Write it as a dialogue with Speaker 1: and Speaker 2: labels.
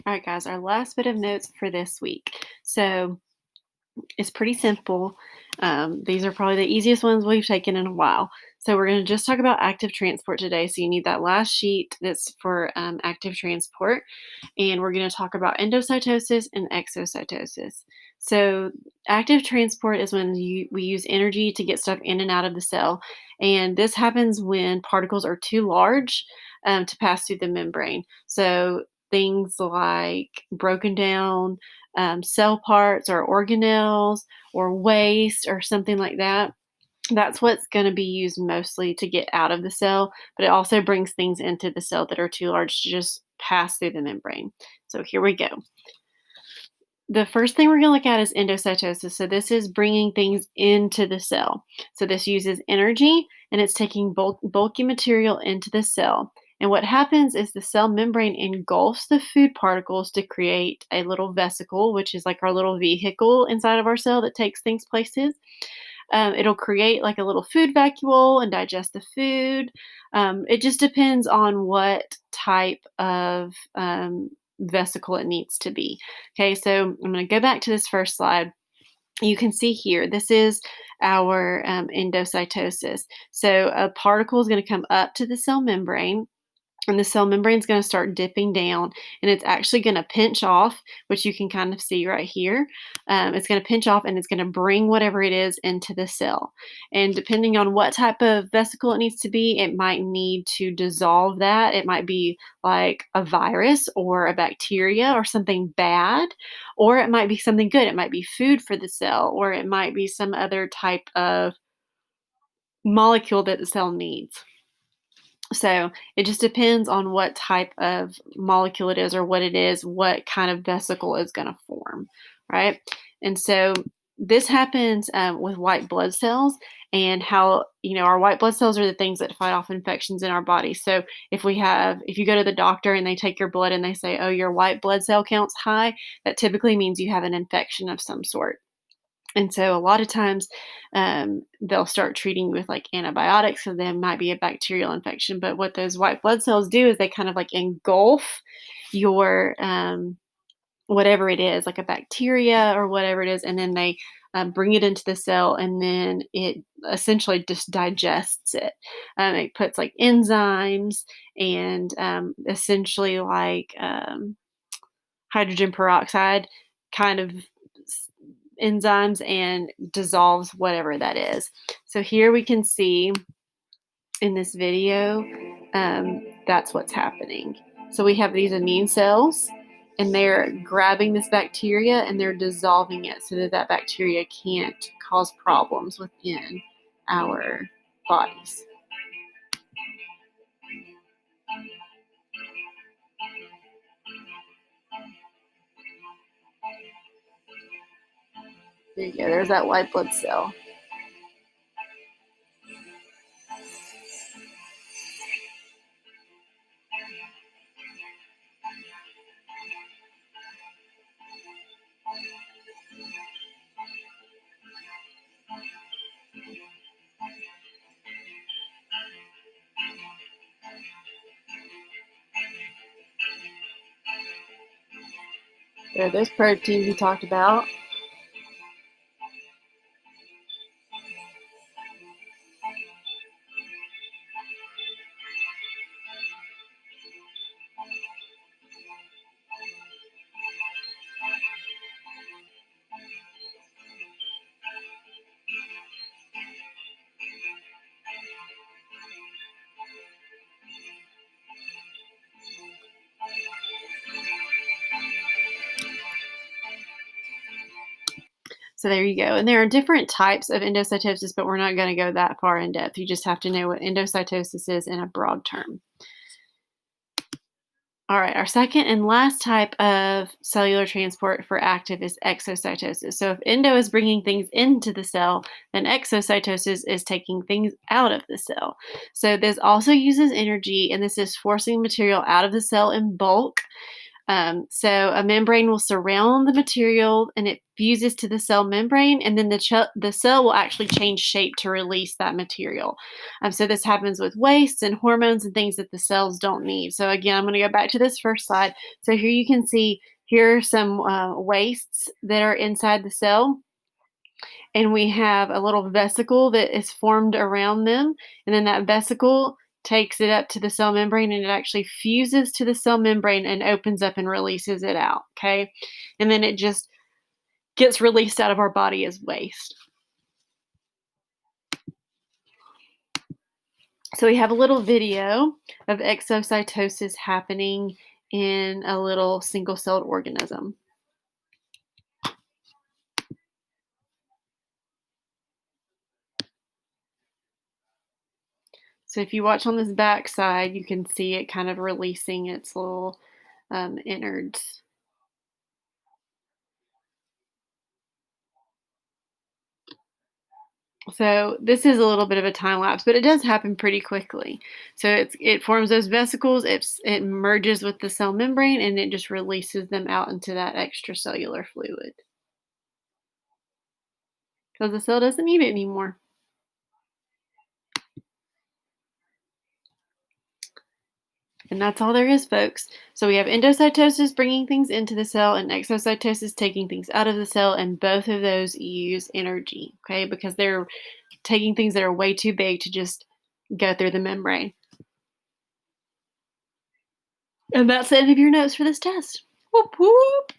Speaker 1: All right, guys, our last bit of notes for this week. So it's pretty simple. These are probably the easiest ones we've taken in a while. So we're going to just talk about active transport today. So you need that last sheet that's for active transport. And we're going to talk about endocytosis and exocytosis. So active transport is when we use energy to get stuff in and out of the cell. And this happens when particles are too large to pass through the membrane. So things like broken down cell parts or organelles or waste or something like that. That's what's going to be used mostly to get out of the cell, but it also brings things into the cell that are too large to just pass through the membrane. So here we go. The first thing we're going to look at is endocytosis. So this is bringing things into the cell. So this uses energy and it's taking bulky material into the cell. And what happens is the cell membrane engulfs the food particles to create a little vesicle, which is like our little vehicle inside of our cell that takes things places. It'll create like a little food vacuole and digest the food. It just depends on what type of vesicle it needs to be. Okay, so I'm going to go back to this first slide. You can see here, this is our endocytosis. So a particle is going to come up to the cell membrane, and the cell membrane is going to start dipping down, and it's actually going to pinch off, which you can kind of see right here. It's going to pinch off and it's going to bring whatever it is into the cell. And depending on what type of vesicle it needs to be, it might need to dissolve that. It might be like a virus or a bacteria or something bad, or it might be something good. It might be food for the cell, or it might be some other type of molecule that the cell needs. So it just depends on what type of molecule it is or what it is, what kind of vesicle is going to form, right? And so this happens with white blood cells, and how, our white blood cells are the things that fight off infections in our body. So if you go to the doctor and they take your blood and they say, oh, your white blood cell count's high, that typically means you have an infection of some sort. And so a lot of times they'll start treating you with like antibiotics. So there might be a bacterial infection. But what those white blood cells do is they kind of like engulf your whatever it is, like a bacteria or whatever it is, and then they bring it into the cell, and then it essentially just digests it. It puts like enzymes and essentially like hydrogen peroxide kind of enzymes and dissolves whatever that is. So here we can see in this video, that's what's happening. So we have these immune cells, and they're grabbing this bacteria and they're dissolving it so that that bacteria can't cause problems within our bodies. There you go. There's that white blood cell. There are those proteins we talked about. So there you go. And there are different types of endocytosis, but we're not going to go that far in depth. You just have to know what endocytosis is in a broad term. All right, our second and last type of cellular transport for active is exocytosis. So if endo is bringing things into the cell, then exocytosis is taking things out of the cell. So this also uses energy, and this is forcing material out of the cell in bulk. So a membrane will surround the material and it fuses to the cell membrane, and then the cell will actually change shape to release that material. So this happens with wastes and hormones and things that the cells don't need. So again, I'm going to go back to this first slide. So here you can see here are some wastes that are inside the cell, and we have a little vesicle that is formed around them, and then that vesicle takes it up to the cell membrane and it actually fuses to the cell membrane and opens up and releases it out, okay? And then it just gets released out of our body as waste. So we have a little video of exocytosis happening in a little single-celled organism. So if you watch on this back side, you can see it kind of releasing its little innards. So this is a little bit of a time lapse, but it does happen pretty quickly. So it forms those vesicles, it merges with the cell membrane, and it just releases them out into that extracellular fluid because the cell doesn't need it anymore. And that's all there is, folks. So we have endocytosis bringing things into the cell and exocytosis taking things out of the cell, and both of those use energy, okay? Because they're taking things that are way too big to just go through the membrane. And that's the end of your notes for this test. Whoop, whoop.